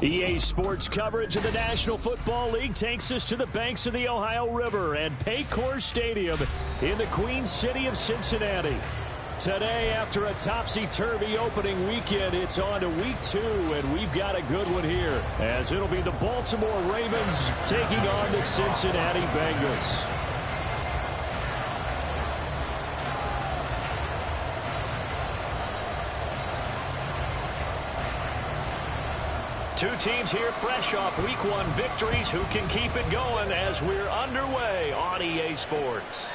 EA Sports coverage of the National Football League takes us to the banks of the Ohio River and Paycor Stadium in the Queen City of Cincinnati. Today, after a topsy-turvy opening weekend, it's on to week 2, and we've got a good one here, as it'll be the Baltimore Ravens taking on the Cincinnati Bengals. Two teams here fresh off Week 1 victories. Who can keep it going as we're underway on EA Sports?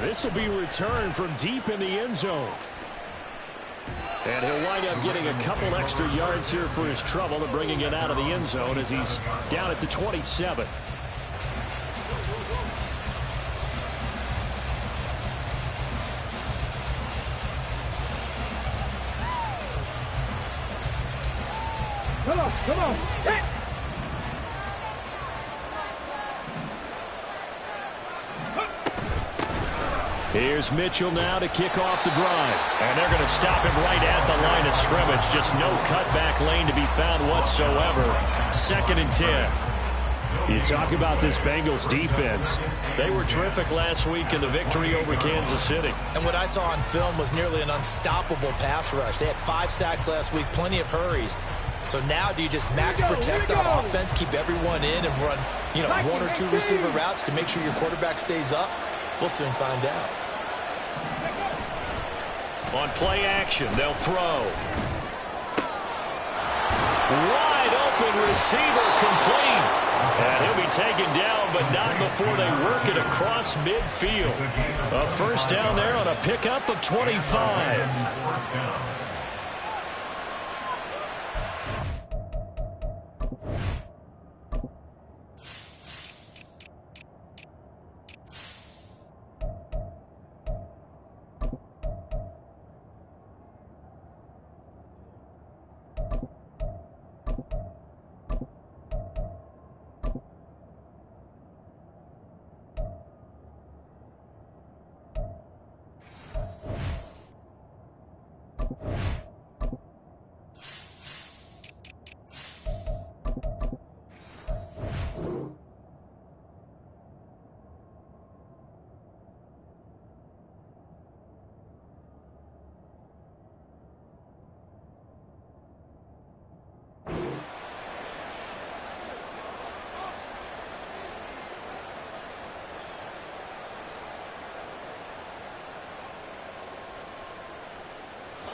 This will be returned from deep in the end zone. And he'll wind up getting a couple extra yards here for his trouble and bringing it out of the end zone as he's down at the 27. Come on. Hit. Here's Mitchell now to kick off the drive. And they're going to stop him right at the line of scrimmage. Just no cutback lane to be found whatsoever. 2nd and 10. You talk about this Bengals defense. They were terrific last week in the victory over Kansas City. And what I saw on film was nearly an unstoppable pass rush. They had 5 sacks last week, plenty of hurries. So now do you just max protect on offense, keep everyone in, and run, 1 or 2 receiver routes to make sure your quarterback stays up? We'll soon find out. On play action, they'll throw. Wide open receiver complete. And he'll be taken down, but not before they work it across midfield. A first down there on a pickup of 25.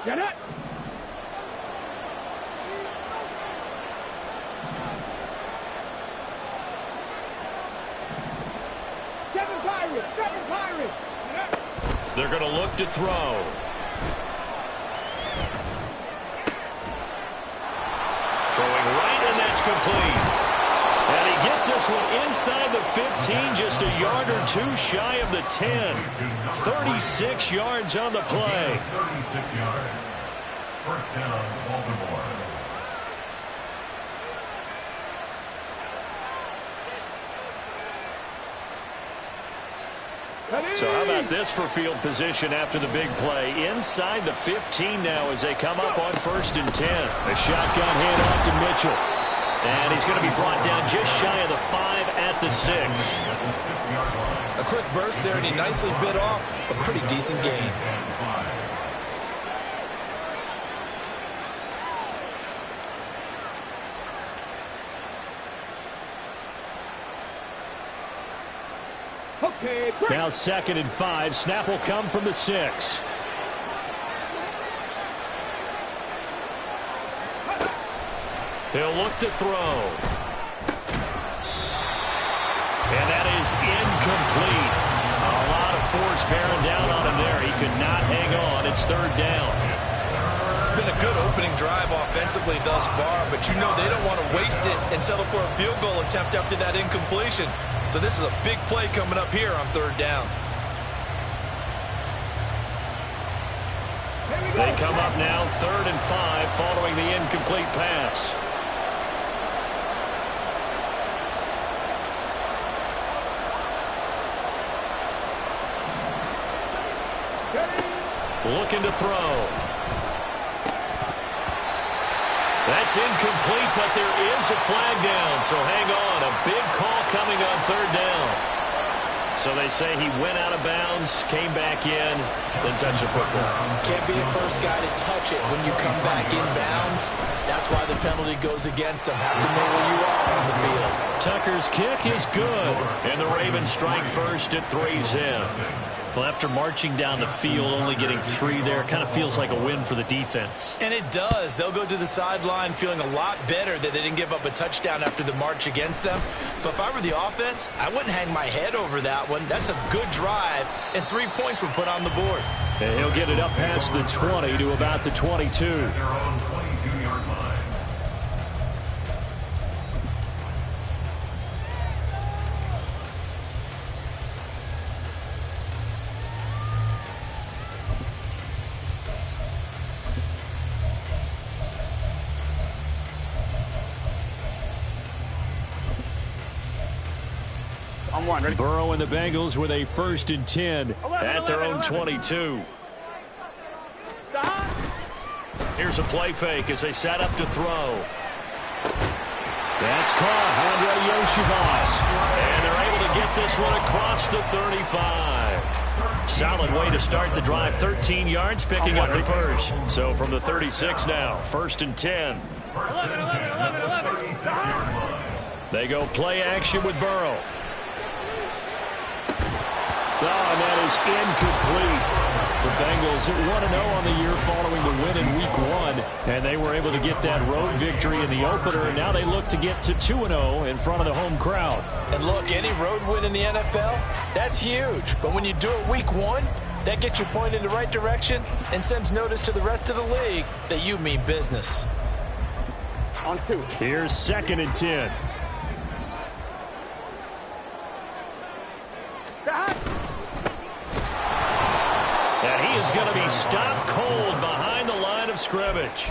Get it! Seven Pirates! They're going to look to throw. Throwing right, and that's complete. And he gets this one inside the 15, just a yard or 2 shy of the 10. 36 yards on the play. 36 yards. First down, Baltimore. So how about this for field position after the big play? Inside the 15 now as they come up on 1st and 10. A shotgun handoff to Mitchell. And he's going to be brought down just shy of the 5 at the 6. A quick burst there, and he nicely bit off a pretty decent gain. Okay, now 2nd and 5. Snap will come from the 6. He'll look to throw. And that is incomplete. A lot of force bearing down on him there. He could not hang on. It's 3rd down. It's been a good opening drive offensively thus far, but they don't want to waste it and settle for a field goal attempt after that incompletion. So this is a big play coming up here on 3rd down. They come up now 3rd and 5 following the incomplete pass. Looking to throw. That's incomplete, but there is a flag down, so hang on. A big call coming on third down. So they say he went out of bounds, came back in, then touched the football. Can't be the first guy to touch it when you come back in bounds. That's why the penalty goes against him. Have to know where you are on the field. Tucker's kick is good, and the Ravens strike first at 3-0. Well, after marching down the field, only getting 3 there, kind of feels like a win for the defense. And it does. They'll go to the sideline feeling a lot better that they didn't give up a touchdown after the march against them. But if I were the offense, I wouldn't hang my head over that one. That's a good drive, and 3 points were put on the board. And he'll get it up past the 20 to about the 22. Their own 22-yard line. On one, ready? Burrow and the Bengals with a 1st and 10 at their own 22. Stop. Here's a play fake as they set up to throw. That's caught. Andre Yoshivas. And they're able to get this one across the 35. Solid way to start the drive. 13 yards, picking up the first. So from the 36 now, 1st and 10. 11. They go play action with Burrow. Oh, and that is incomplete. The Bengals at 1-0 on the year following the win in Week 1. And they were able to get that road victory in the opener. And now they look to get to 2-0 in front of the home crowd. And look, any road win in the NFL, that's huge. But when you do it Week 1, that gets you pointed in the right direction and sends notice to the rest of the league that you mean business. On 2. Here's 2nd and 10. Stop. And he is going to be stopped cold behind the line of scrimmage.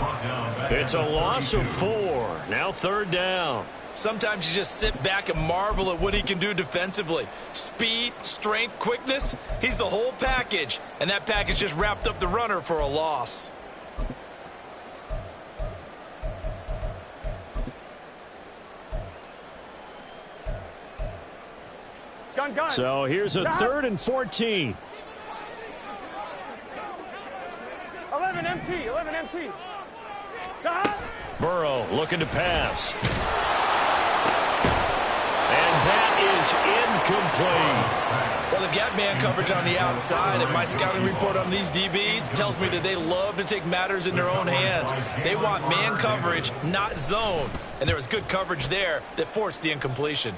It's a loss of 4. Now 3rd down. Sometimes you just sit back and marvel at what he can do defensively. Speed, strength, quickness, he's the whole package. And that package just wrapped up the runner for a loss. Gun. So here's a 3rd and 14. 11 MT. Stop. Burrow looking to pass. And that is incomplete. Well, they've got man coverage on the outside, and my scouting report on these DBs tells me that they love to take matters in their own hands. They want man coverage, not zone. And there was good coverage there that forced the incompletion.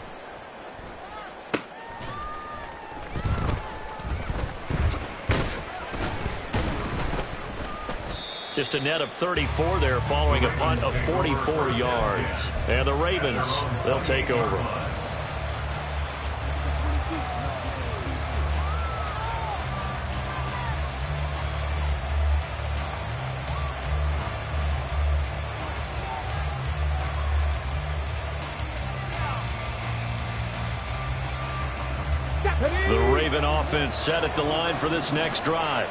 Just a net of 34 there following a punt of 44 yards. And the Ravens, they'll take over. The Raven offense set at the line for this next drive.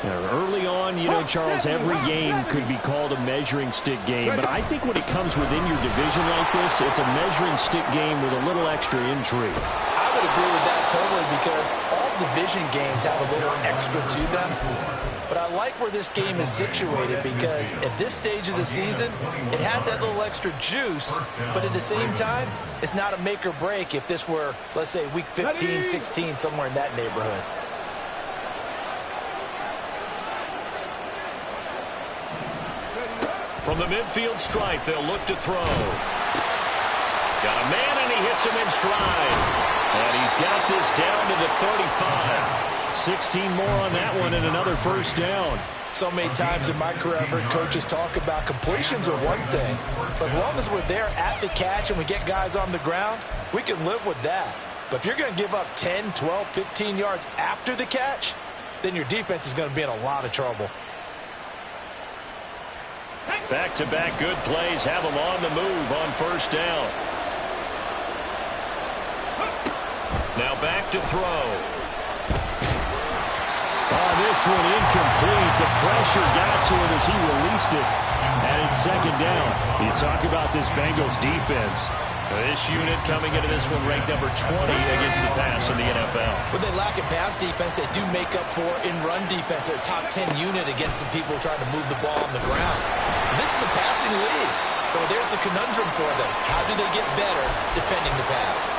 Early on, you know, Charles, every game could be called a measuring stick game. But I think when it comes within your division like this, it's a measuring stick game with a little extra intrigue. I would agree with that totally because all division games have a little extra to them. But I like where this game is situated because at this stage of the season, it has that little extra juice. But at the same time, it's not a make or break if this were, let's say, week 15, 16, somewhere in that neighborhood. From the midfield stripe, they'll look to throw. Got a man, and he hits him in stride. And he's got this down to the 35. 16 more on that one and another 1st down. So many times in my career, I've heard coaches talk about completions are one thing. But as long as we're there at the catch and we get guys on the ground, we can live with that. But if you're going to give up 10, 12, 15 yards after the catch, then your defense is going to be in a lot of trouble. Back-to-back good plays have them on the move on 1st down. Now back to throw. Oh, this one incomplete. The pressure got to him as he released it. And second down. You talk about this Bengals defense. This unit coming into this one ranked number 20 against the pass in the NFL. When they lack in pass defense, they do make up for in run defense. They're a top 10 unit against the people trying to move the ball on the ground. This is a passing league, so there's a conundrum for them. How do they get better defending the pass?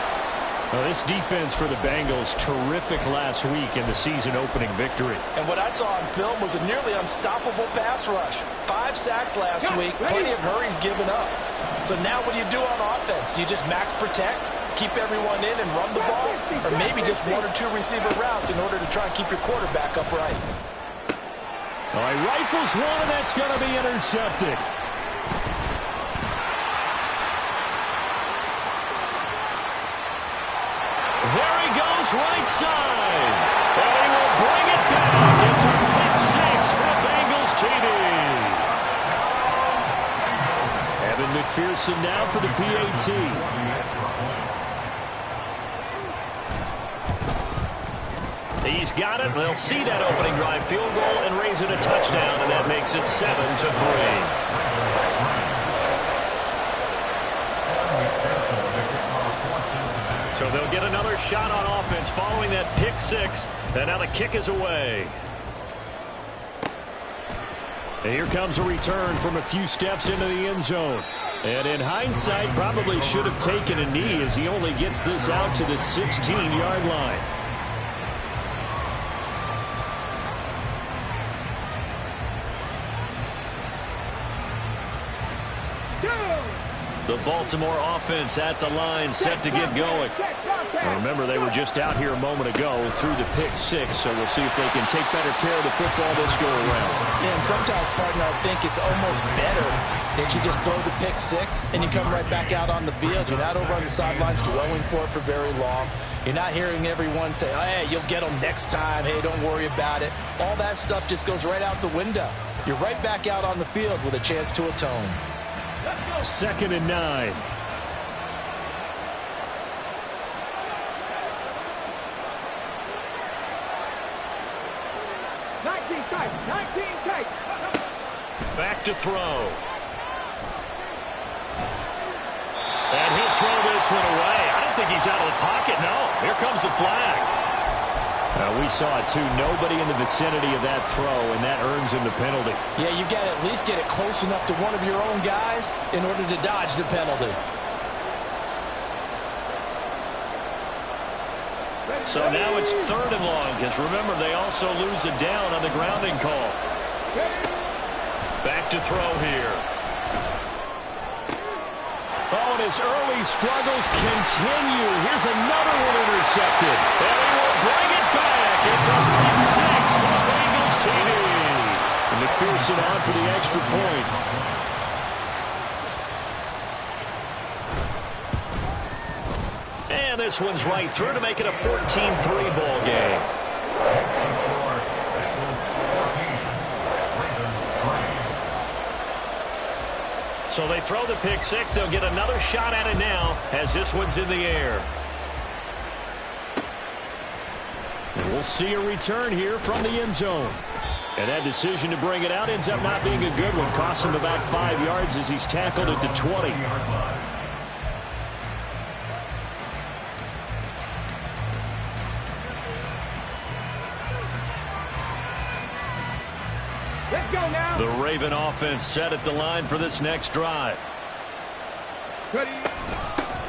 Well, this defense for the Bengals, terrific last week in the season-opening victory. And what I saw on film was a nearly unstoppable pass rush. 5 sacks last week, plenty of hurries given up. So now what do you do on offense? You just max protect, keep everyone in and run the ball, or maybe just 1 or 2 receiver routes in order to try and keep your quarterback upright. All right, rifles one, and that's going to be intercepted. There he goes, right side. And he will bring it back. It's a pick 6 for the Bengals TD. Evan McPherson now for the PAT. He's got it. They'll see that opening drive field goal and raise it a touchdown, and that makes it 7-3. So they'll get another shot on offense following that pick 6, and now the kick is away. And here comes a return from a few steps into the end zone. And in hindsight, probably should have taken a knee as he only gets this out to the 16-yard line. The Baltimore offense at the line, set to get going. Now remember, they were just out here a moment ago through the pick 6, so we'll see if they can take better care of the football this go-around. Yeah, and sometimes, partner, I think it's almost better that you just throw the pick 6 and you come right back out on the field. You're not over on the sidelines dwelling for it for very long. You're not hearing everyone say, oh, hey, you'll get them next time. Hey, don't worry about it. All that stuff just goes right out the window. You're right back out on the field with a chance to atone. 2nd and 9. Back to throw. And he'll throw this one away. I don't think he's out of the pocket, no. Here comes the flag. We saw it, too. Nobody in the vicinity of that throw, and that earns him the penalty. Yeah, you got to at least get it close enough to one of your own guys in order to dodge the penalty. So now it's 3rd and long, because remember, they also lose a down on the grounding call. Back to throw here. Oh, and his early struggles continue. Here's another one intercepted. And he will bring it back. It's a pick 6 for the Bengals TD. And McPherson on for the extra point. And this one's right through to make it a 14-3 ball game. So they throw the pick 6. They'll get another shot at it now as this one's in the air. And we'll see a return here from the end zone. And that decision to bring it out ends up not being a good one. Cost him about 5 yards as he's tackled at the 20. Let's go now. The Raven offense set at the line for this next drive.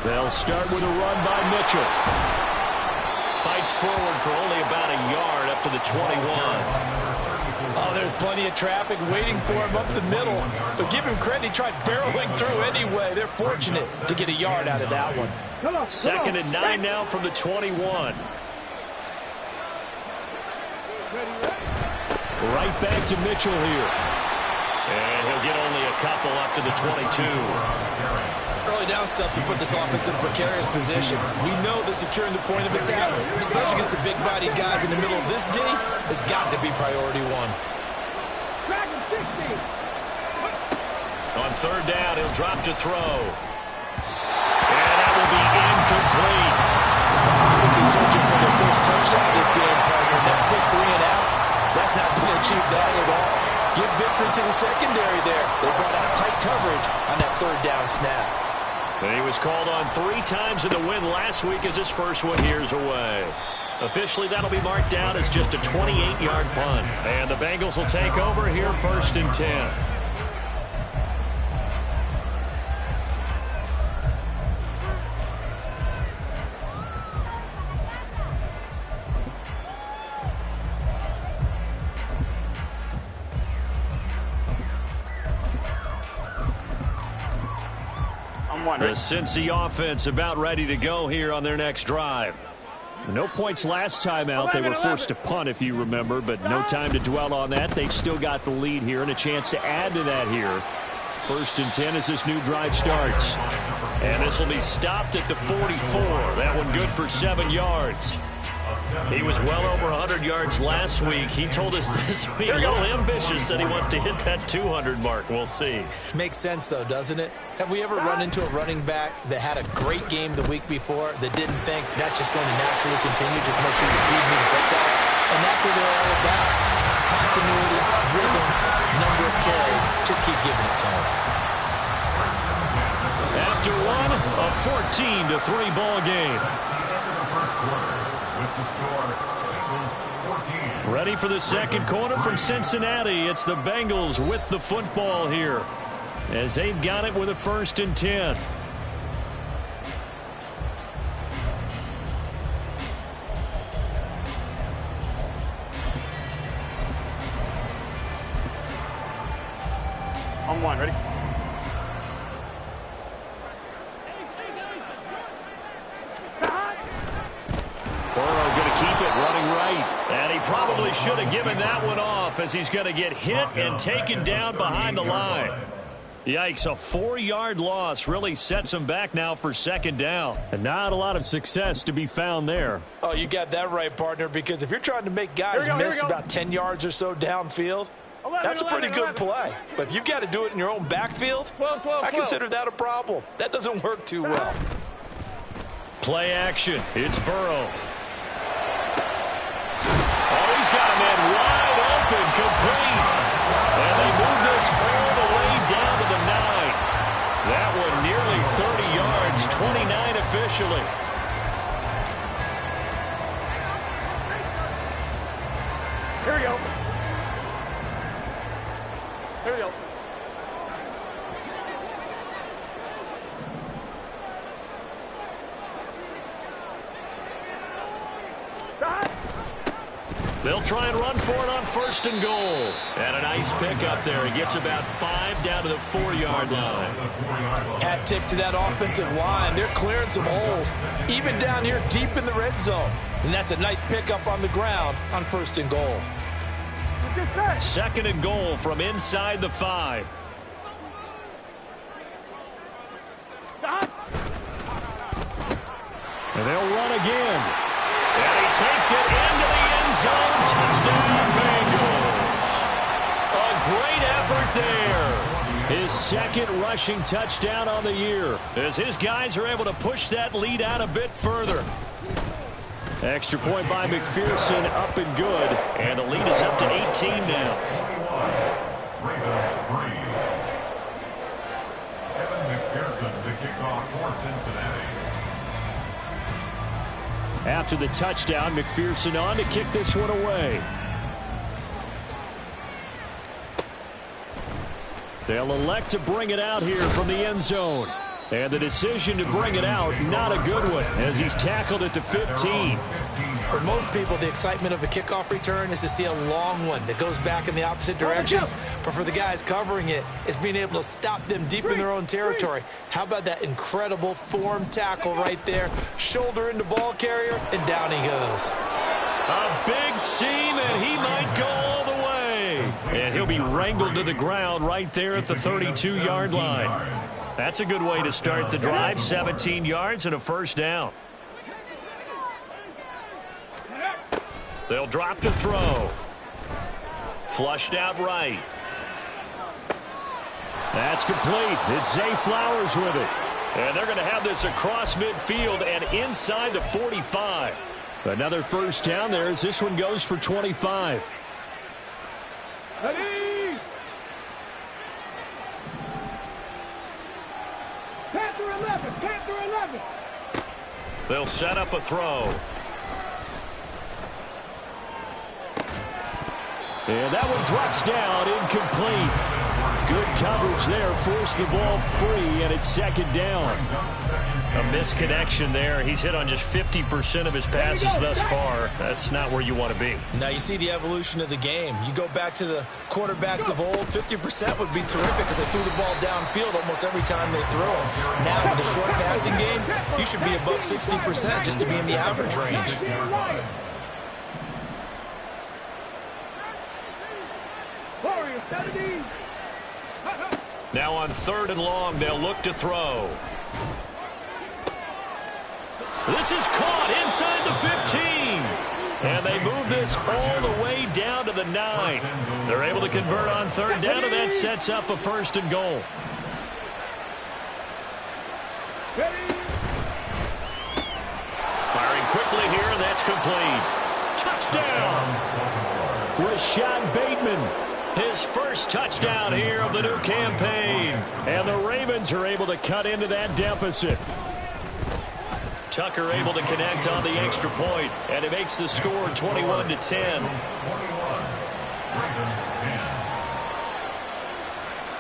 They'll start with a run by Mitchell. Fights forward for only about a yard up to the 21. Oh, there's plenty of traffic waiting for him up the middle. But give him credit, he tried barreling through anyway. They're fortunate to get a yard out of that one. 2nd and 9 now from the 21. Right back to Mitchell here. And he'll get only a couple up to the 22. Early down stuff to put this offense in a precarious position. We know that securing the point of attack, especially against the big-bodied guys in the middle of this D, has got to be priority 1. On 3rd down, he'll drop to throw. And that will be incomplete. This is searching for their first touchdown this game, partner. That quick 3 and out, that's not going to achieve that at all. Give victory to the secondary there. They brought out tight coverage on that third down snap. And he was called on 3 times in the win last week as his first one here's away. Officially, that'll be marked down as just a 28-yard punt. And the Bengals will take over here 1st and 10. The Cincy offense about ready to go here on their next drive. No points last time out. They were forced to punt, if you remember, but no time to dwell on that. They've still got the lead here and a chance to add to that here. 1st and 10 as this new drive starts. And this will be stopped at the 44. That one good for 7 yards. He was well over 100 yards last week. He told us this week, a little ambitious, that he wants to hit that 200 mark. We'll see. Makes sense, though, doesn't it? Have we ever run into a running back that had a great game the week before that didn't think that's just going to naturally continue, just make sure you feed me the football? And that's what they're all about. Continuity, rhythm, number of carries. Just keep giving it to him. After one, a 14-3 ball game. Ready for the second quarter from Cincinnati. It's the Bengals with the football here as they've got it with a 1st and 10. On 1, ready? Burrow going to keep it running right. And he probably should have given that one off as he's going to get hit and taken down behind the line. Yikes, a 4-yard loss really sets him back now for 2nd down. And not a lot of success to be found there. Oh, you got that right, partner, because if you're trying to make guys miss about 10 yards or so downfield, that's a pretty good play. But if you've got to do it in your own backfield, I consider that a problem. That doesn't work too well. Play action. It's Burrow. Oh, he's got a man wide open, complete. And they move this all the way down to the 9. That one nearly 30 yards, 29 officially. Here we go. Here we go. They'll try and run for it on 1st and goal. And a nice pick up there. He gets about 5 down to the 4-yard line. Hat tip to that offensive line. They're clearing some holes, even down here deep in the red zone. And that's a nice pickup on the ground on 1st and goal. 2nd and goal from inside the 5. And they'll run again. And he takes it into the end zone. Touchdown, Bengals. A great effort there. His 2nd rushing touchdown on the year as his guys are able to push that lead out a bit further. Extra point by McPherson, up and good. And the lead is up to 18 now. Ravens 3. Evan McPherson to kick off for Cincinnati. After the touchdown, McPherson on to kick this one away. They'll elect to bring it out here from the end zone. And the decision to bring it out, not a good one, as he's tackled at the 15. For most people, the excitement of a kickoff return is to see a long one that goes back in the opposite direction. But for the guys covering it, it's being able to stop them deep in their own territory. How about that incredible form tackle right there? Shoulder into ball carrier, and down he goes. A big seam, and he might go all the way. And he'll be wrangled to the ground right there at the 32-yard line. That's a good way to start the drive. 17 yards and a 1st down. They'll drop to throw. Flushed out right. That's complete. It's Zay Flowers with it. And they're going to have this across midfield and inside the 45. Another 1st down there as this one goes for 25. They'll set up a throw. And that one drops down, incomplete. Good coverage there, forced the ball free, and it's second down. A misconnection there. He's hit on just 50% of his passes thus far. That's not where you want to be. Now you see the evolution of the game. You go back to the quarterbacks of old, 50% would be terrific because they threw the ball downfield almost every time they threw it. Now with the short passing game, you should be above 60% just to be in the average range. Now on 3rd and long, they'll look to throw. This is caught inside the 15. And they move this all the way down to the 9. They're able to convert on 3rd down, and that sets up a 1st and goal. Firing quickly here, and that's complete. Touchdown! Rashad Bateman. His first touchdown here of the new campaign. And the Ravens are able to cut into that deficit. Tucker able to connect on the extra point, and it makes the score 21-10.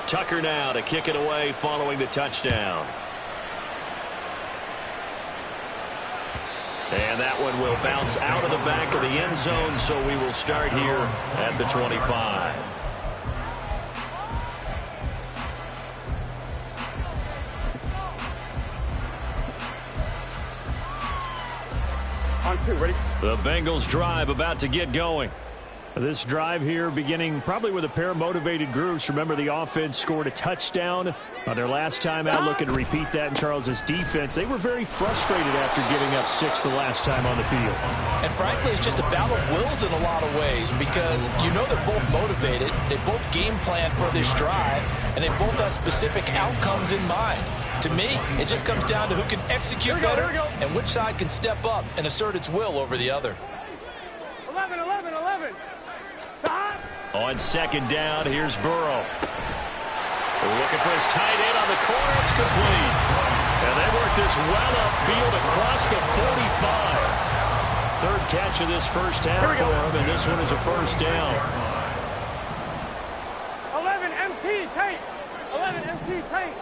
Tucker now to kick it away following the touchdown. And that one will bounce out of the back of the end zone, so we will start here at the 25. On 2, ready? The Bengals drive about to get going. This drive here beginning probably with a pair of motivated groups. Remember, the offense scored a touchdown on their last time out. Looking to repeat that in Charles's defense. They were very frustrated after giving up 6 the last time on the field. And frankly, it's just a battle of wills in a lot of ways because you know they're both motivated. They both game plan for this drive, and they both have specific outcomes in mind. To me, it just comes down to who can execute better and which side can step up and assert its will over the other. 11. On 2nd down, here's Burrow. Looking for his tight end on the corner. It's complete. And they work this well upfield across the 45. 3rd catch of this first half for him, and this one is a 1st down. 11 MT tape. 11 MT tape.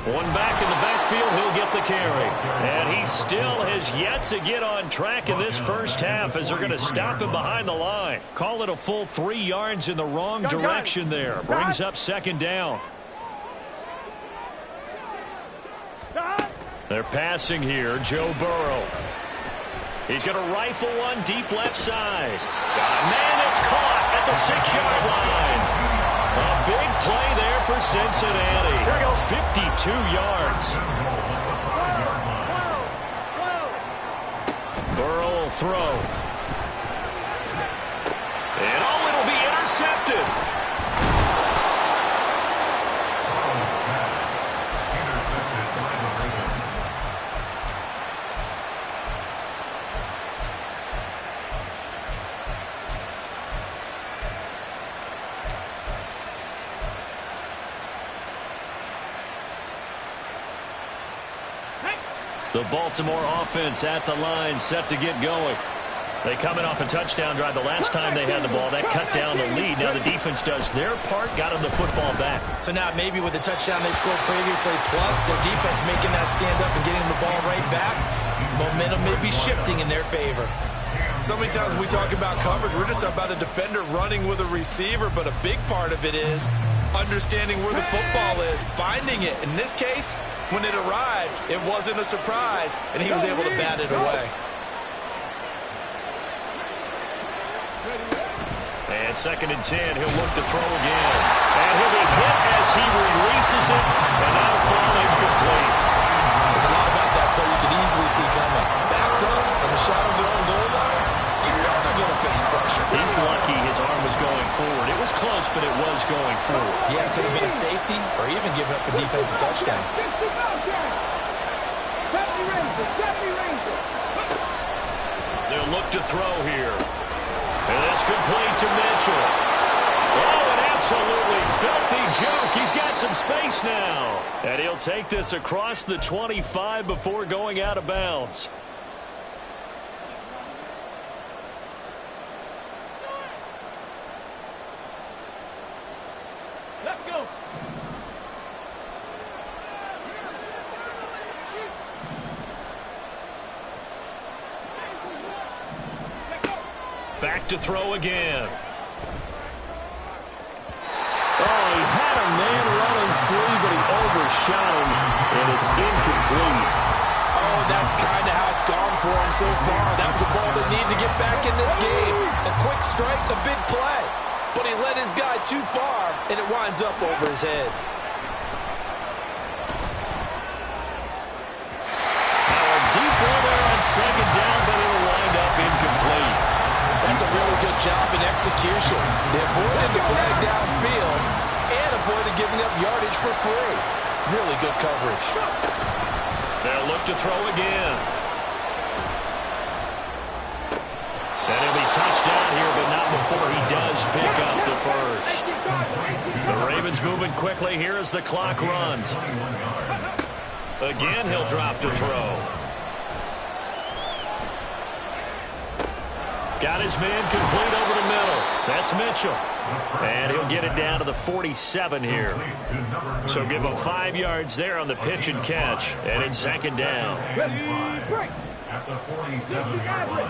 One back in the backfield, he'll get the carry. And he still has yet to get on track in this first half as they're going to stop him behind the line. Call it a full 3 yards in the wrong direction there. Brings up 2nd down. They're passing here, Joe Burrow. He's going to rifle one deep left side. Man, it's caught at the 6-yard line. A big play there for Cincinnati. Here we go. 52 yards. Burrow will throw. And it'll be intercepted. The Baltimore offense at the line, set to get going. They coming off a touchdown drive the last time they had the ball. That cut down the lead. Now the defense does their part, got them the football back. So now maybe with the touchdown they scored previously, plus their defense making that stand up and getting the ball right back, momentum may be shifting in their favor. So many times we talk about coverage, we're just about a defender running with a receiver, but a big part of it is understanding where the football is, finding it. In this case, when it arrived, it wasn't a surprise, and he was able to bat it away. And 2nd and 10, he'll look to throw again. And he'll be hit as he releases it, and that'll fall incomplete. There's a lot about that play you could easily see coming. Backed up in the shadow of their own goal line, you know they're going to face pressure. He's lucky his arm was going forward. It was close, but it was going forward. Yeah, it could have been a safety or even giving up a defensive touchdown. They'll look to throw here. And it's complete to Mitchell. Oh, an absolutely filthy juke. some space now. And he'll take this across the 25 before going out of bounds. Let's go. Back to throw again. Oh, he had a man running free, but he overshot him, and it's incomplete. Oh, that's kind of how it's gone for him so far. That was a ball they need to get back in this game. A quick strike, a big play. But he led his guy too far, and it winds up over his head. Now a deep ball there on second down, but it'll wind up incomplete. That's a really good job in execution. They avoided the flag downfield and avoided giving up yardage for free. Really good coverage. They'll look to throw again. And he'll be touched down here, but not before he does pick up the first. The Ravens moving quickly here as the clock runs. Again, he'll drop to throw. Got his man complete over the middle. That's Mitchell. And he'll get it down to the 47 here. So give him 5 yards there on the pitch and catch. And it's second down. At the 47-yard line.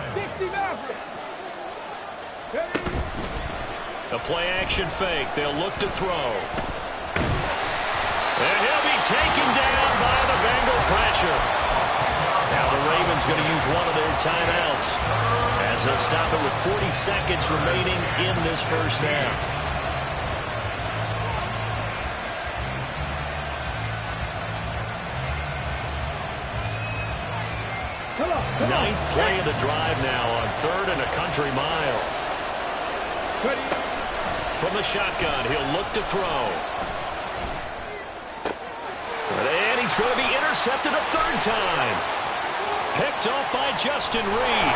A play-action fake. They'll look to throw. And he'll be taken down by the Bengal pressure. Now the Ravens going to use one of their timeouts as they'll stop it with 40 seconds remaining in this first half. Ninth play of the drive now on 3rd and a country mile. From the shotgun, he'll look to throw. And he's going to be intercepted a 3rd time. Picked off by Justin Reed.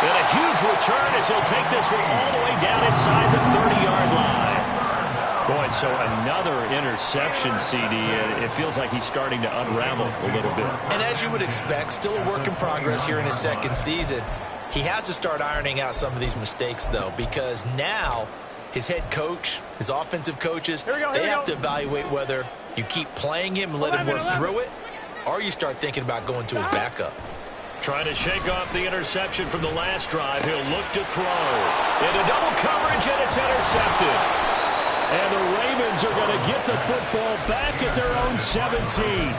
And a huge return as he'll take this one all the way down inside the 30-yard line. Boy, so another interception, CD, and it feels like he's starting to unravel a little bit. And as you would expect, still a work in progress here in his second season. He has to start ironing out some of these mistakes, though, because now his head coach, his offensive coaches, they have to evaluate whether you keep playing him and let him work through it, or you start thinking about going to his backup. Trying to shake off the interception from the last drive. He'll look to throw. Into double coverage, and it's intercepted. And the Ravens are going to get the football back at their own 17. They'll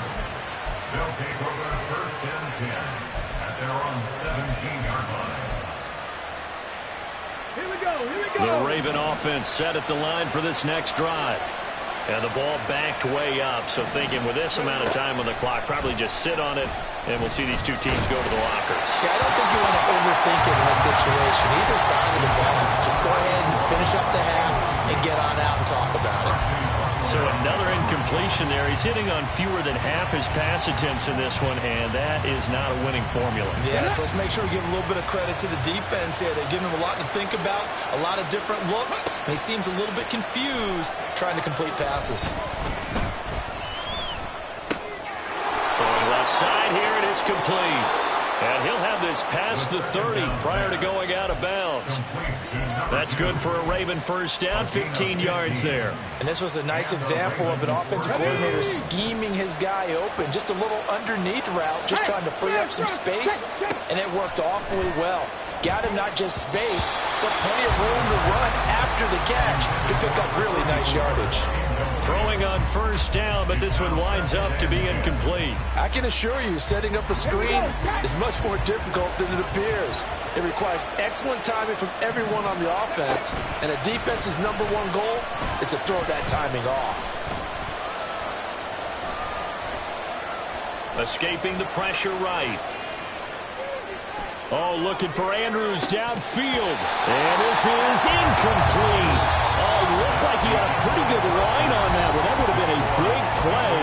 take over 1st and 10 at their own 17-yard line. Here we go, here we go. The Raven offense set at the line for this next drive. And the ball backed way up, so thinking with this amount of time on the clock, probably just sit on it, and we'll see these two teams go to the lockers. Yeah, I don't think you want to overthink it in this situation. Either side of the ball, just go ahead and finish up the half and get on out and talk about it. So another incompletion there. He's hitting on fewer than half his pass attempts in this one, and that is not a winning formula. Yeah, so let's make sure we give a little bit of credit to the defense here. They've given him a lot to think about, a lot of different looks, and he seems a little bit confused trying to complete passes. Throwing left side here, and it's complete. And he'll have this past the 30 prior to going out of bounds. That's good for a Raven first down, 15 yards there. And this was a nice example of an offensive coordinator scheming his guy open. Just a little underneath route, just trying to free up some space, and it worked awfully well. Got him not just space, but plenty of room to run after the catch to pick up really nice yardage. Throwing on first down, but this one winds up to be incomplete. I can assure you, setting up a screen is much more difficult than it appears. It requires excellent timing from everyone on the offense, and a defense's #1 goal is to throw that timing off. Escaping the pressure right. Oh, looking for Andrews downfield. And this is incomplete. Oh, it looked like he had a pretty good line on that one. That would have been a big play,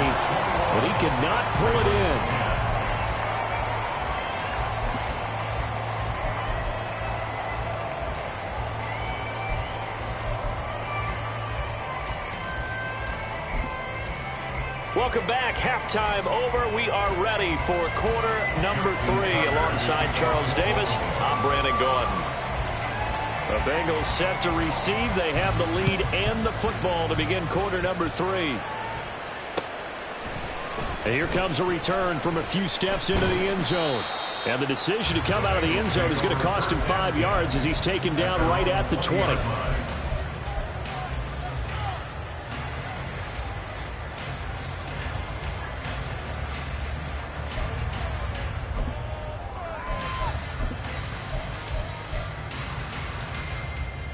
but he could not pull it in. Welcome back. Halftime over. We are ready for quarter number 3. Alongside Charles Davis, I'm Brandon Gordon. The Bengals set to receive. They have the lead and the football to begin quarter number 3. And here comes a return from a few steps into the end zone. And the decision to come out of the end zone is going to cost him 5 yards as he's taken down right at the 20.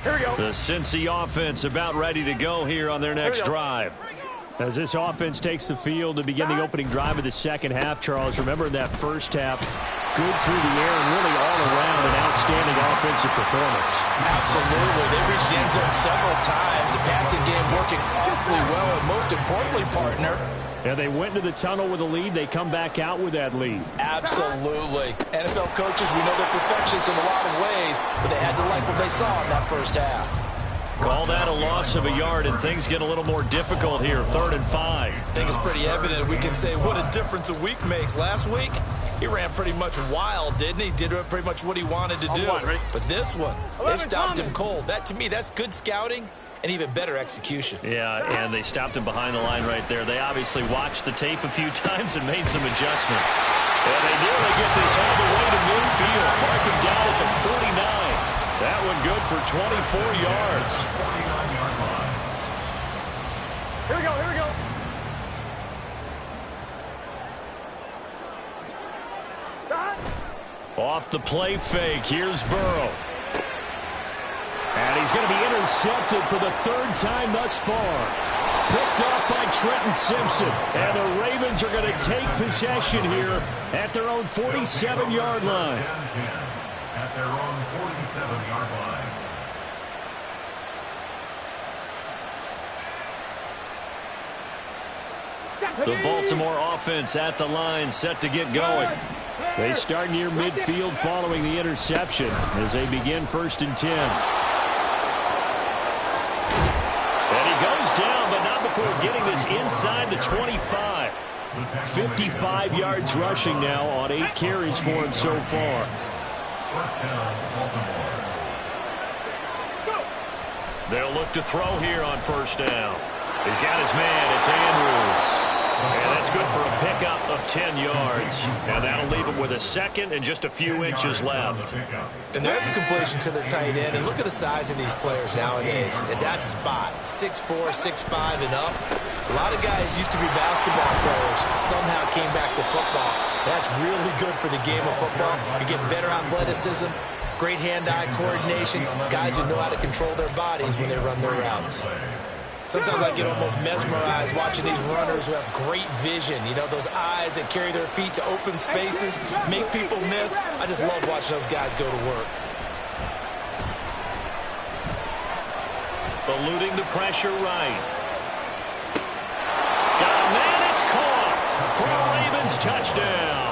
Here we go. The Cincy offense about ready to go here on their next drive. As this offense takes the field to begin the opening drive of the second half, Charles, remember in that first half, good through the air and really all around an outstanding offensive performance. Absolutely. They reached the end zone several times. The passing game working awfully well, and most importantly, partner, and they went into the tunnel with a lead. They come back out with that lead. Absolutely. NFL coaches, we know they're perfectionists in a lot of ways, but they had to like what they saw in that first half. Call that a loss of a yard, and things get a little more difficult here. 3rd and 5. I think it's pretty evident. We can say what a difference a week makes. Last week, he ran pretty much wild, didn't he? Did pretty much what he wanted to do. But this one, they stopped him cold. That, to me, that's good scouting and even better execution. Yeah, and they stopped him behind the line right there. They obviously watched the tape a few times and made some adjustments. And they nearly get this all the way to midfield. Mark him down at the 49. That one good for 24 yards. 49-yard line. Here we go, here we go. Side. Off the play fake, here's Burrow. And he's going to be intercepted for the 3rd time thus far. Picked off by Trenton Simpson. And the Ravens are going to take possession here at their own 47-yard line. At their own 47-yard line. The Baltimore offense at the line, set to get going. They start near midfield following the interception as they begin 1st and 10. And he goes down, but not before getting this inside the 25. 55 yards rushing now on 8 carries for him so far. 1st down, Baltimore. They'll look to throw here on 1st down. He's got his man. It's Andrews. And that's good for a pickup of 10 yards. And that'll leave him with a 2nd and just a few inches left. And there's a completion to the tight end. And look at the size of these players nowadays. At that spot, 6'4", 6'5", and up. A lot of guys used to be basketball players, somehow came back to football. That's really good for the game of football. You're getting better athleticism, great hand-eye coordination, guys who know how to control their bodies when they run their routes. Sometimes I get almost mesmerized watching these runners who have great vision. You know, those eyes that carry their feet to open spaces, make people miss. I just love watching those guys go to work. Eluding the pressure right. Got a man, it's caught for a Ravens touchdown.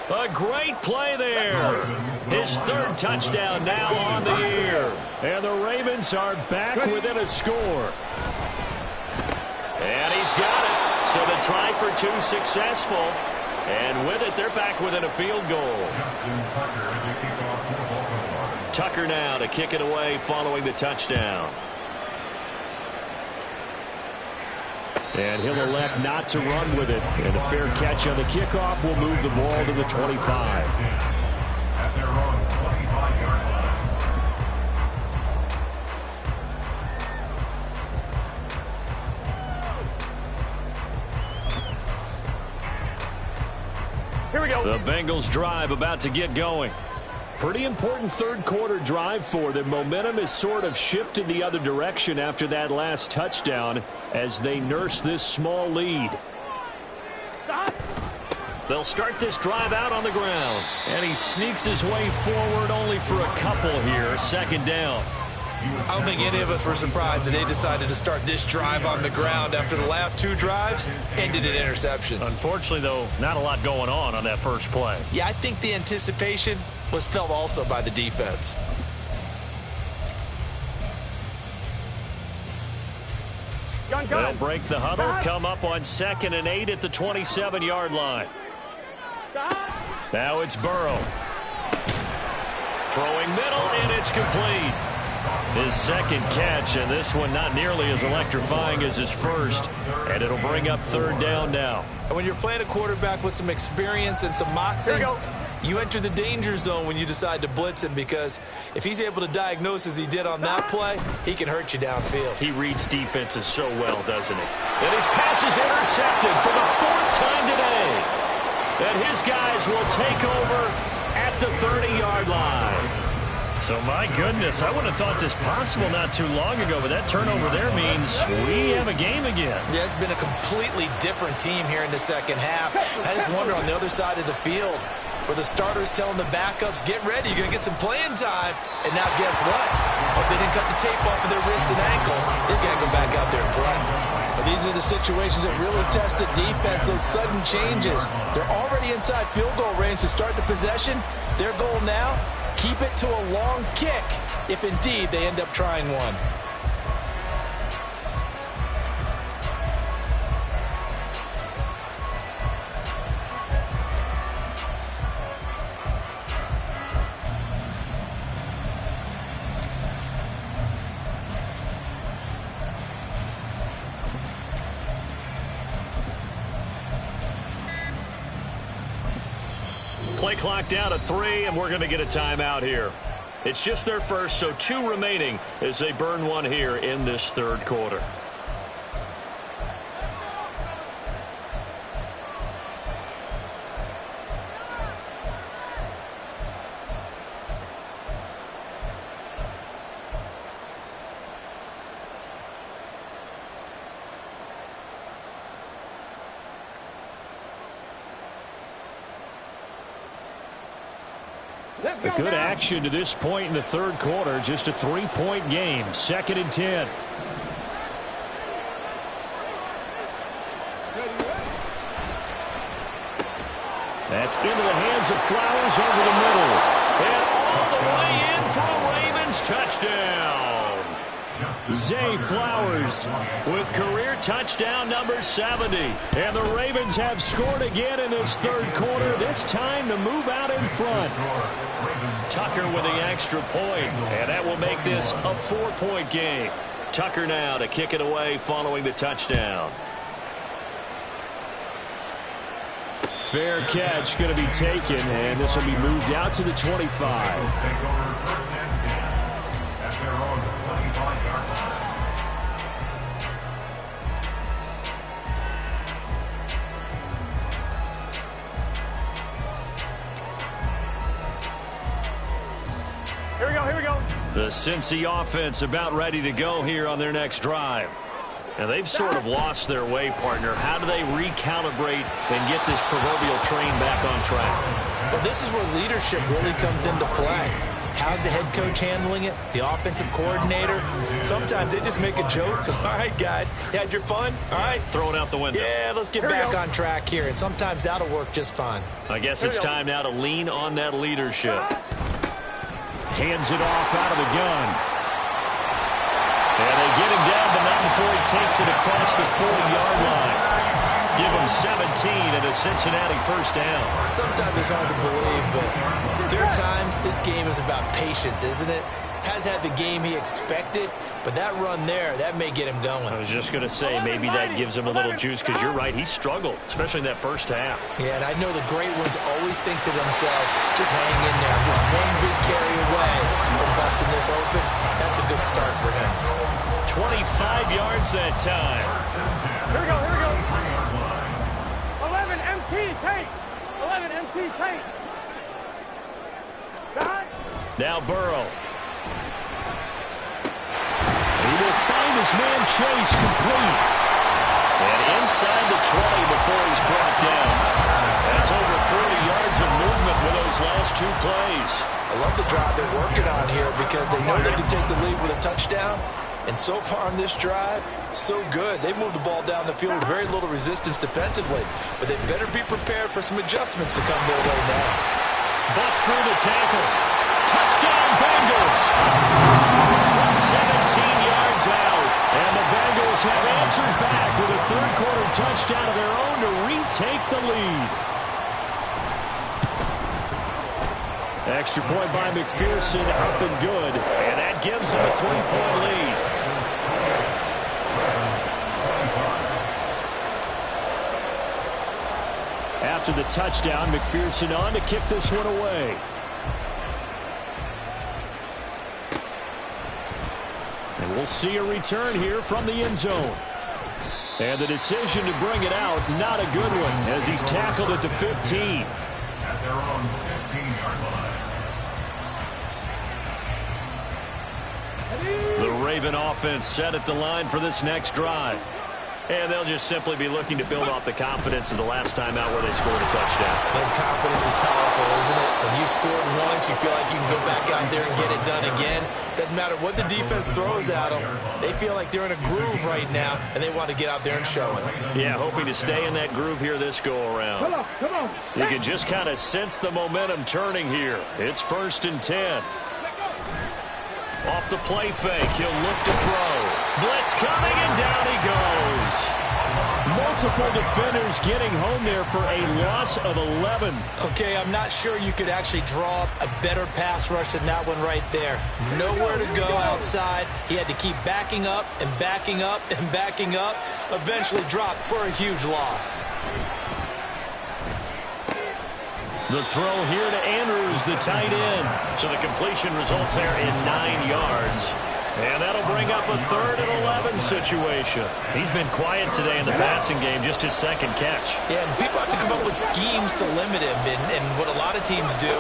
A great play there. His 3rd touchdown now on the year. And the Ravens are back within a score. And he's got it. So the try for 2 successful. And with it, they're back within a field goal. Tucker now to kick it away following the touchdown. And he'll elect not to run with it. And a fair catch on the kickoff will move the ball to the 25. At their own 25-yard line. Here we go. The Bengals drive about to get going. Pretty important 3rd quarter drive for them. Momentum has sort of shifted the other direction after that last touchdown as they nurse this small lead. They'll start this drive out on the ground. And he sneaks his way forward only for a couple here. 2nd down. I don't think any of us were surprised that they decided to start this drive on the ground after the last 2 drives ended in interceptions. Unfortunately, though, not a lot going on that first play. Yeah, I think the anticipation was felt also by the defense. They'll break the huddle, come up on 2nd and 8 at the 27-yard line. Now it's Burrow. Throwing middle, and it's complete. His second catch, and this one not nearly as electrifying as his first. And it'll bring up 3rd down now. And when you're playing a quarterback with some experience and some moxie, you enter the danger zone when you decide to blitz him, because if he's able to diagnose as he did on that play, he can hurt you downfield. He reads defenses so well, doesn't he? And his pass is intercepted for the 4th time today. And his guys will take over at the 30-yard line. So, my goodness, I would have thought this possible not too long ago, but that turnover there means we have a game again. Yeah, it's been a completely different team here in the second half. I just wonder on the other side of the field, where the starters telling the backups, get ready, you're going to get some playing time. And now guess what? Hope they didn't cut the tape off of their wrists and ankles. They've got to go back out there and play. Well, these are the situations that really test the defense, those sudden changes. They're already inside field goal range to start the possession. Their goal now, keep it to a long kick, if indeed they end up trying one. Play clock down to 3, and we're going to get a timeout here. It's just their first, so 2 remaining as they burn one here in this 3rd quarter. A good action to this point in the 3rd quarter. Just a 3-point game. 2nd and 10. That's into the hands of Flowers over the middle. And all the way in for a Ravens touchdown. Zay Flowers with career touchdown number 70. And the Ravens have scored again in this 3rd quarter, this time to move out in front. Tucker with the extra point, and that will make this a 4-point game. Tucker now to kick it away following the touchdown. Fair catch going to be taken, and this will be moved out to the 25. Here we go. The Cincy offense about ready to go here on their next drive. Now, they've sort of lost their way, partner. How do they recalibrate and get this proverbial train back on track? Well, this is where leadership really comes into play. How's the head coach handling it? The offensive coordinator? Sometimes they just make a joke. All right, guys, you had your fun? All right. Throw it out the window. Yeah, let's get back on track here. And sometimes that'll work just fine. I guess it's time now to lean on that leadership. Hands it off out of the gun. And they get him down, but not before he takes it across the 40-yard line. Give him 17 and a Cincinnati 1st down. Sometimes it's hard to believe, but there are times this game is about patience, isn't it? Has had the game he expected, but that run there, that may get him going. I was just going to say, maybe that gives him a little juice, because you're right, he struggled, especially in that 1st half. Yeah, and I know the great ones always think to themselves, just hang in there. Just one big carry away from busting this open. That's a good start for him. 25 yards that time. Here we go. 11 MT tank. 11 MT tank. Now Burrow. He will find his man Chase complete. And inside the 20 before he's brought down. That's over 40 yards of movement with those last 2 plays. I love the drive they're working on here, because they know they can take the lead with a touchdown. And so far on this drive, so good. They moved the ball down the field with very little resistance defensively. But they better be prepared for some adjustments to come their way now. Bust through the tackle. Touchdown Bengals. From 17 yards out. And the Bengals Bengals have answered back with a third-quarter touchdown of their own to retake the lead. Extra point by McPherson, up and good. And that gives them a 3-point lead. After the touchdown, McPherson on to kick this one away. And we'll see a return here from the end zone. And the decision to bring it out, not a good one, as he's tackled at the 15. At their own 15-yard line. The Raven offense set at the line for this next drive. And they'll just simply be looking to build off the confidence of the last time out where they scored a touchdown. And confidence is powerful, isn't it? When you scored once, you feel like you can go back out there and get it done again. Doesn't matter what the defense throws at them. They feel like they're in a groove right now, and they want to get out there and show it. Yeah, hoping to stay in that groove here this go-around. Come on. You can just kind of sense the momentum turning here. It's 1st and 10. Off the play fake, he'll look to throw. Blitz coming, and down he goes. Multiple defenders getting home there for a loss of 11. Okay, I'm not sure you could actually draw up a better pass rush than that one right there. Nowhere to go outside. He had to keep backing up and backing up and backing up. Eventually dropped for a huge loss. The throw here to Andrews, the tight end. So the completion results there in 9 yards. And that'll bring up a 3rd and 11 situation. He's been quiet today in the passing game, just his second catch. Yeah, and people have to come up with schemes to limit him. And what a lot of teams do,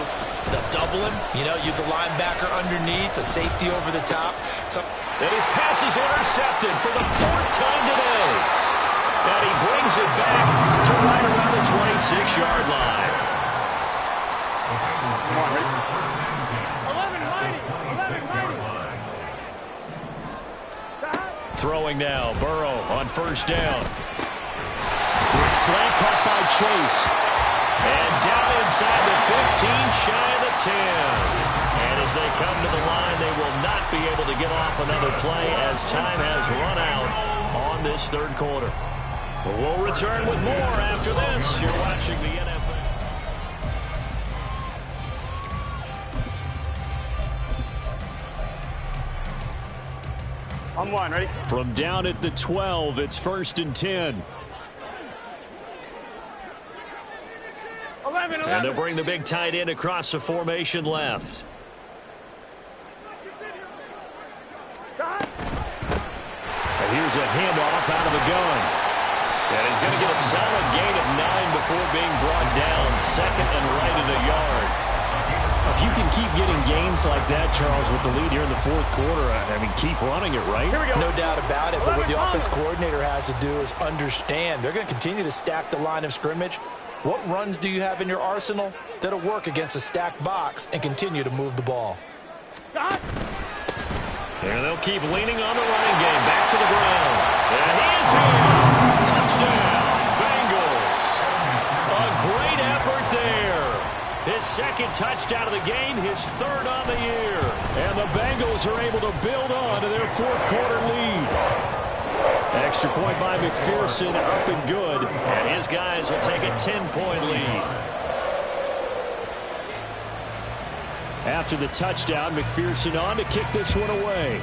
they'll double him, use a linebacker underneath, a safety over the top. And his pass is intercepted for the 4th time today. And he brings it back to right around the 26-yard line. 11-90. Throwing now, Burrow on 1st down. Slant caught by Chase. And down inside the 15, shy of the 10. And as they come to the line, they will not be able to get off another play as time has run out on this 3rd quarter. But we'll return with more after this. You're watching the NFL. On one, ready? From down at the 12, it's 1st and 10. 11. And they'll bring the big tight end across the formation left. And here's a handoff out of the gun. And he's going to get a solid gain of 9 before being brought down. 2nd and right of the yard. If you can keep getting gains like that, Charles, with the lead here in the 4th quarter, I mean, keep running it, right? No doubt about it, but what the offense coordinator has to do is understand. They're going to continue to stack the line of scrimmage. What runs do you have in your arsenal that'll work against a stacked box and continue to move the ball? And they'll keep leaning on the running game. Back to the ground. And he is here. Touchdown, Bengals. A great effort there. His 2nd touchdown of the game, his 3rd on the year. And the Bengals are able to build on to their 4th quarter lead. Extra point by McPherson, up and good. And his guys will take a 10-point lead. After the touchdown, McPherson on to kick this one away.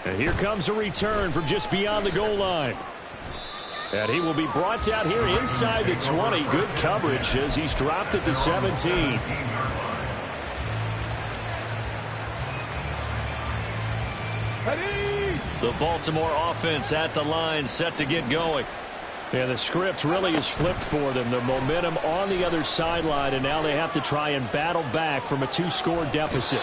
And here comes a return from just beyond the goal line. And he will be brought down here inside the 20. Good coverage as he's dropped at the 17. The Baltimore offense at the line, set to get going. And the script really is flipped for them. The momentum on the other sideline, and now they have to try and battle back from a 2-score deficit.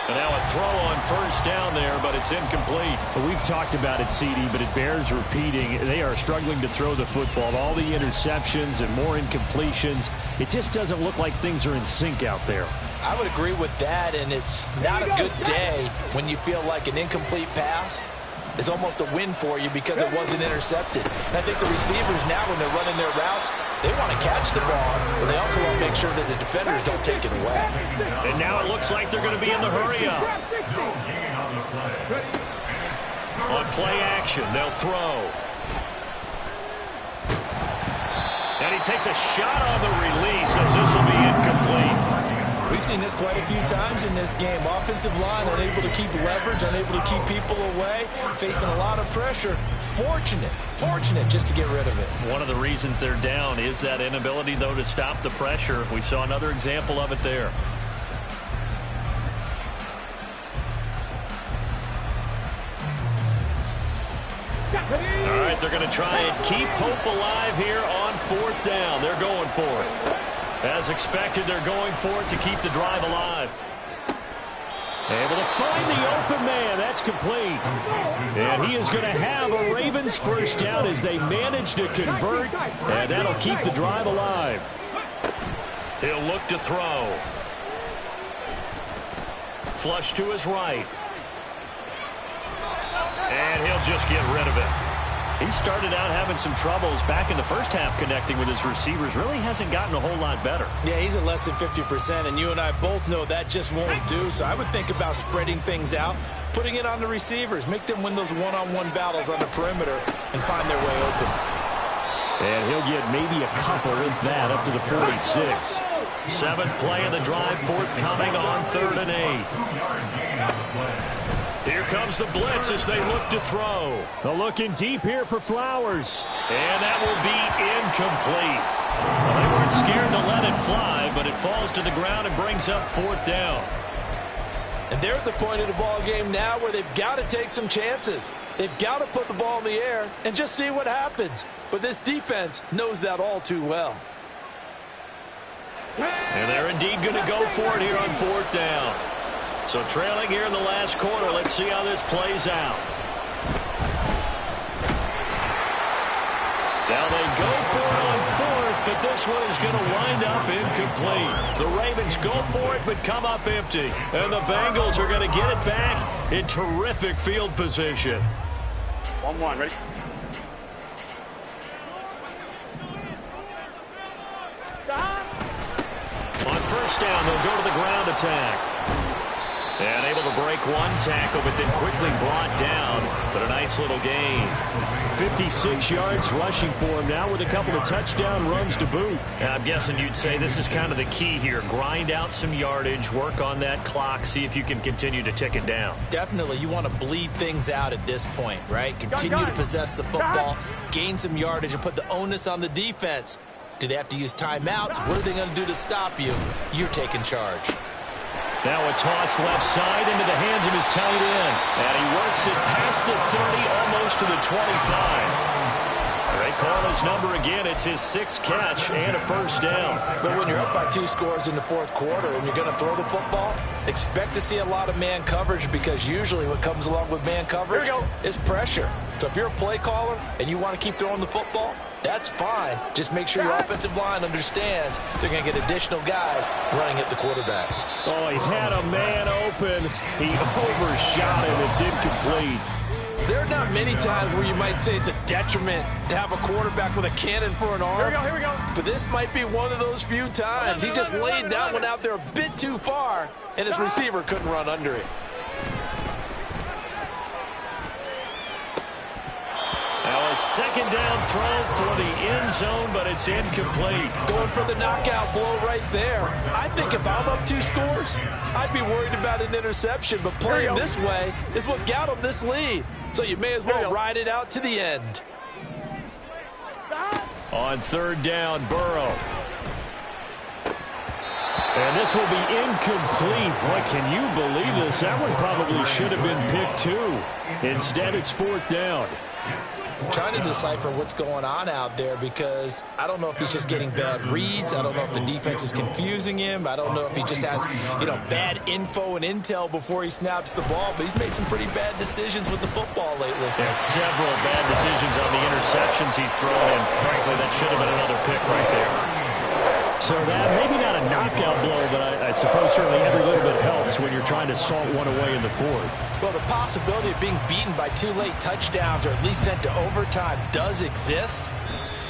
And now a throw on 1st down there, but it's incomplete. Well, we've talked about it, CD, but it bears repeating. They are struggling to throw the football. All the interceptions and more incompletions. It just doesn't look like things are in sync out there. I would agree with that, and it's not a good day when you feel like an incomplete pass is almost a win for you because it wasn't intercepted. And I think the receivers now, when they're running their routes, they want to catch the ball, but they also want to make sure that the defenders don't take it away. And now it looks like they're going to be in the hurry-up. No gain on On play action, they'll throw. And he takes a shot on the release as this will be incomplete. We've seen this quite a few times in this game. Offensive line unable to keep leverage, unable to keep people away, facing a lot of pressure. Fortunate just to get rid of it. One of the reasons they're down is that inability, though, to stop the pressure. We saw another example of it there. All right, they're going to try and keep hope alive here on 4th down. They're going for it. As expected, they're going for it to keep the drive alive. Able to find the open man. That's complete. And he is going to have a Ravens first down as they manage to convert. And that'll keep the drive alive. He'll look to throw. Flush to his right. And he'll just get rid of it. He started out having some troubles back in the first half connecting with his receivers. Really hasn't gotten a whole lot better. Yeah, he's at less than 50%, and you and I both know that just won't do. So I would think about spreading things out, putting it on the receivers, make them win those one-on-one battles on the perimeter and find their way open. And he'll get maybe a couple with that up to the 46. 7th play of the drive, forthcoming on 3rd and 8. Here comes the blitz as they look to throw. They're looking deep here for Flowers. And that will be incomplete. Well, they weren't scared to let it fly, but it falls to the ground and brings up 4th down. And they're at the point of the ball game now where they've got to take some chances. They've got to put the ball in the air and just see what happens. But this defense knows that all too well. And they're indeed going to go for it here on 4th down. So trailing here in the last quarter. Let's see how this plays out. Now they go for it on 4th, but this one is going to wind up incomplete. The Ravens go for it, but come up empty. And the Bengals are going to get it back in terrific field position. 1-1, ready? On 1st down, they'll go to the ground attack. And able to break one tackle, but then quickly brought down. But a nice little gain. 56 yards rushing for him now with a couple of touchdown runs to boot. And I'm guessing you'd say this is kind of the key here. Grind out some yardage, work on that clock, see if you can continue to tick it down. Definitely, you want to bleed things out at this point, right? Continue to possess the football, gain some yardage, and put the onus on the defense. Do they have to use timeouts? What are they going to do to stop you? You're taking charge. Now a toss left side into the hands of his tight end. And he works it past the 30, almost to the 25. They call his number again. It's his 6th catch and a first down. But when you're up by 2 scores in the 4th quarter and you're going to throw the football, expect to see a lot of man coverage, because usually what comes along with man coverage is pressure. So if you're a play caller and you want to keep throwing the football, that's fine. Just make sure your offensive line understands they're going to get additional guys running at the quarterback. Oh, he had a man open. He overshot him. It's incomplete. There are not many times where you might say it's a detriment to have a quarterback with a cannon for an arm. Here we go. But this might be one of those few times. He just laid that one out there a bit too far, and his receiver couldn't run under it. Now a 2nd down throw for the end zone, but it's incomplete. Going for the knockout blow right there. I think if I'm up 2 scores, I'd be worried about an interception, but playing this way is what got him this lead. So you may as well ride it out to the end. On 3rd down, Burrow. And this will be incomplete. Boy, can you believe this? That one probably should have been picked too. Instead, it's 4th down. I'm trying to decipher what's going on out there, because I don't know if he's just getting bad reads. I don't know if the defense is confusing him. I don't know if he just has, bad info and intel before he snaps the ball. But he's made some pretty bad decisions with the football lately. Yeah, several bad decisions on the interceptions he's thrown, and frankly, that should have been another pick right there. So that, maybe not a knockout blow, but I suppose certainly every little bit helps when you're trying to salt one away in the 4th. Well, the possibility of being beaten by 2 late touchdowns or at least sent to overtime does exist.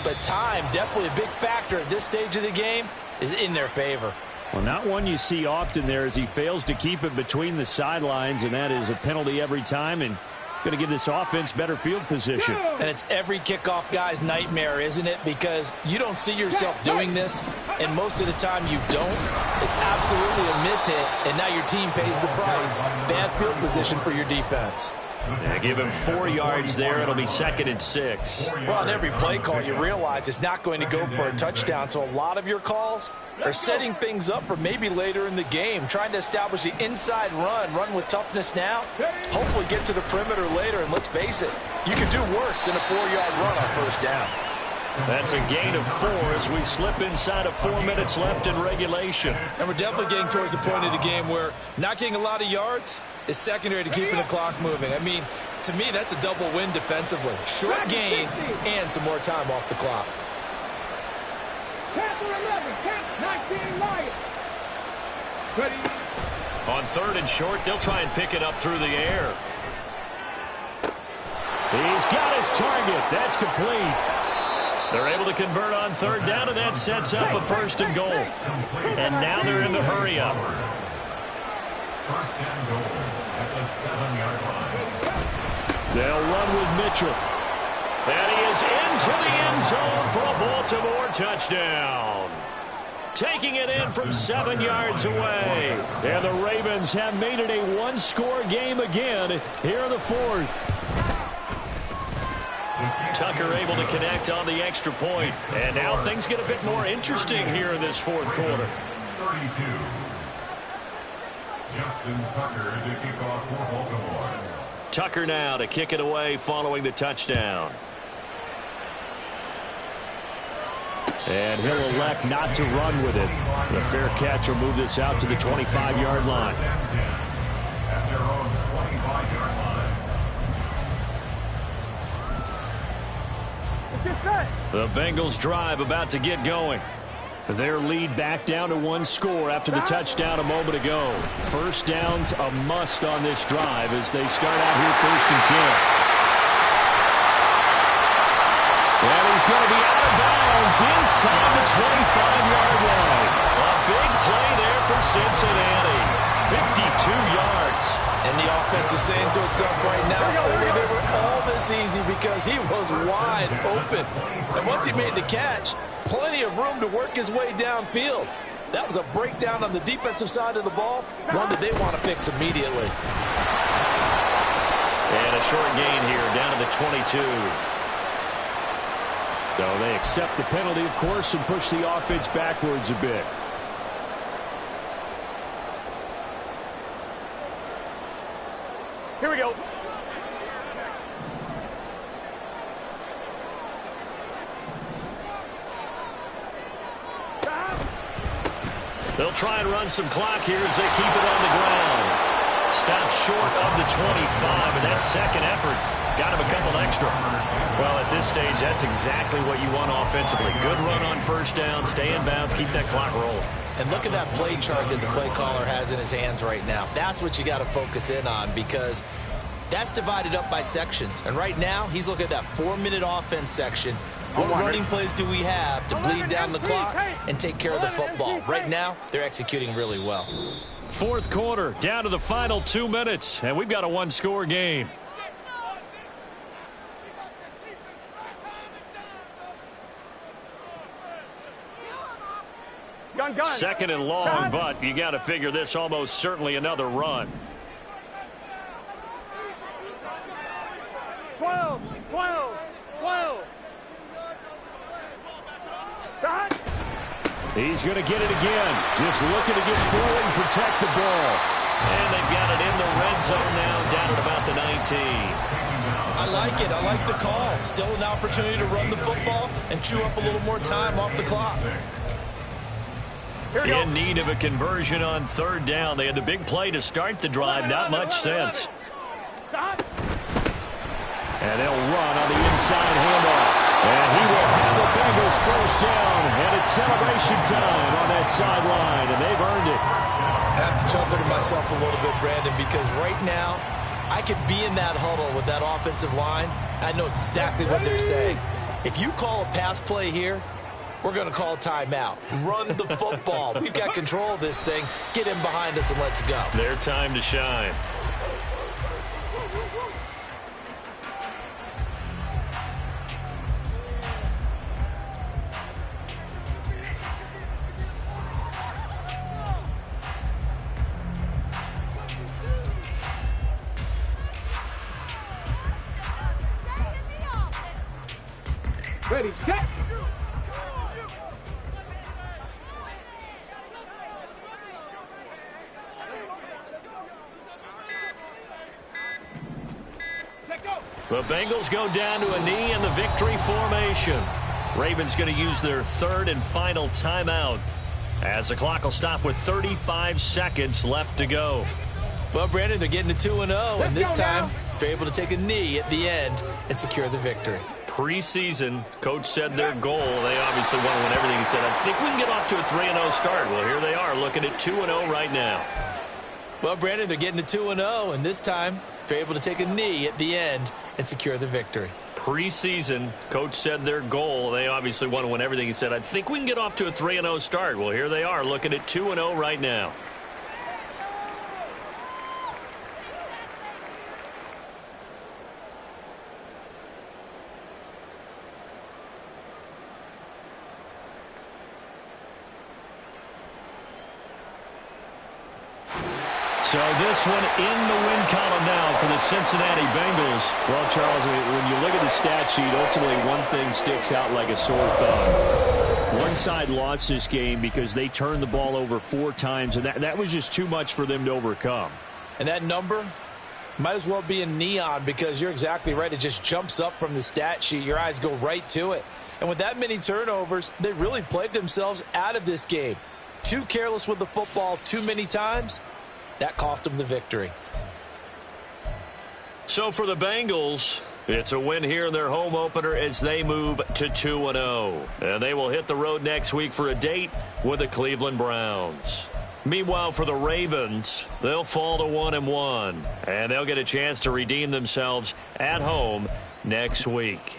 But time, definitely a big factor at this stage of the game, is in their favor. Well, not one you see often there, as he fails to keep it between the sidelines, and that is a penalty every time. And Going to give this offense better field position. And it's every kickoff guy's nightmare, isn't it? Because you don't see yourself doing this, and most of the time you don't. It's absolutely a mishit, and now your team pays the price. Bad field position for your defense. Yeah, give him 4 yards there. It'll be 2nd and 6. Well, on every play call, you realize it's not going to go for a touchdown, so a lot of your calls are setting things up for maybe later in the game, trying to establish the inside run with toughness now, hopefully get to the perimeter later, and let's face it, you could do worse than a 4-yard run on first down. That's a gain of 4 as we slip inside of 4 minutes left in regulation. And we're definitely getting towards the point of the game where not getting a lot of yards is secondary to keeping the clock moving. I mean, to me, that's a double win defensively. Short gain and some more time off the clock. On 3rd and short, they'll try and pick it up through the air. He's got his target. That's complete. They're able to convert on 3rd down, and that sets up a 1st and goal. And now they're in the hurry-up. 1st and goal at the 7-yard line. They'll run with Mitchell. And he is into the end zone for a Baltimore touchdown. Taking it in from 7 yards away. And the Ravens have made it a one-score game again here in the 4th. Tucker able to connect on the extra point. And now things get a bit more interesting here in this 4th quarter. 32. Justin Tucker to kick off for Baltimore. Tucker now to kick it away following the touchdown. And he'll elect not to run with it. The fair catch will move this out to the 25-yard line. At their own 25-yard line. The Bengals drive about to get going. Their lead back down to 1 score after the touchdown a moment ago. First down's a must on this drive as they start out here 1st and 10. And he's going to be out of bounds inside the 25-yard line. A big play there for Cincinnati. 52 yards. And the offense is saying to itself right now, only they were all this easy because he was wide open. And once he made the catch, plenty of room to work his way downfield. That was a breakdown on the defensive side of the ball, one that they want to fix immediately. And a short gain here down to the 22. So they accept the penalty, of course, and push the offense backwards a bit. Here we go. They'll try and run some clock here as they keep it on the ground. Stops short of the 25, and that second effort got him a couple extra. Well, at this stage, that's exactly what you want offensively. Good run on first down, stay in bounds, keep that clock rolling. And look at that play chart that the play caller has in his hands right now. That's what you got to focus in on because that's divided up by sections. And right now, he's looking at that 4-minute offense section. What running plays do we have to bleed down the clock and take care of the football? Right now, they're executing really well. 4th quarter, down to the final 2 minutes, and we've got a one-score game. Gun. 2nd and long, but you got to figure this almost certainly another run. 12. He's going to get it again. Just looking to get forward and protect the ball. And they've got it in the red zone now, down at about the 19. I like it. I like the call. Still an opportunity to run the football and chew up a little more time off the clock. In need of a conversion on 3rd down. They had the big play to start the drive. Not much sense. And they'll run on the inside handoff. And he will have the Bengals first down. And it's celebration time on that sideline. And they've earned it. I have to chuckle to myself a little bit, Brandon, because right now I could be in that huddle with that offensive line. I know exactly what they're saying. If you call a pass play here, we're going to call timeout. Run the football. We've got control of this thing. Get in behind us and let's go. Their time to shine. Ready, set. The Bengals go down to a knee in the victory formation. Ravens going to use their third and final timeout as the clock will stop with 35 seconds left to go. Well, Brandon, they're getting to 2-0, and this time they're able to take a knee at the end and secure the victory. Preseason, coach said their goal, they obviously want to win everything. He said, I think we can get off to a 3-0 start. Well, here they are looking at 2-0 right now. Well, Brandon, they're getting to 2-0, and this time they're able to take a knee at the end and secure the victory. Preseason, coach said their goal, they obviously want to win everything. He said, I think we can get off to a 3-0 start. Well, here they are looking at 2-0 right now. So this one in the win column now for the Cincinnati Bengals. Well, Charles, when you look at the stat sheet, ultimately one thing sticks out like a sore thumb. One side lost this game because they turned the ball over 4 times, and that was just too much for them to overcome. And that number might as well be in neon because you're exactly right. It just jumps up from the stat sheet. Your eyes go right to it. And with that many turnovers, they really played themselves out of this game. Too careless with the football too many times. That cost them the victory. So for the Bengals, it's a win here in their home opener as they move to 2-0. And they will hit the road next week for a date with the Cleveland Browns. Meanwhile, for the Ravens, they'll fall to 1-1. And they'll get a chance to redeem themselves at home next week.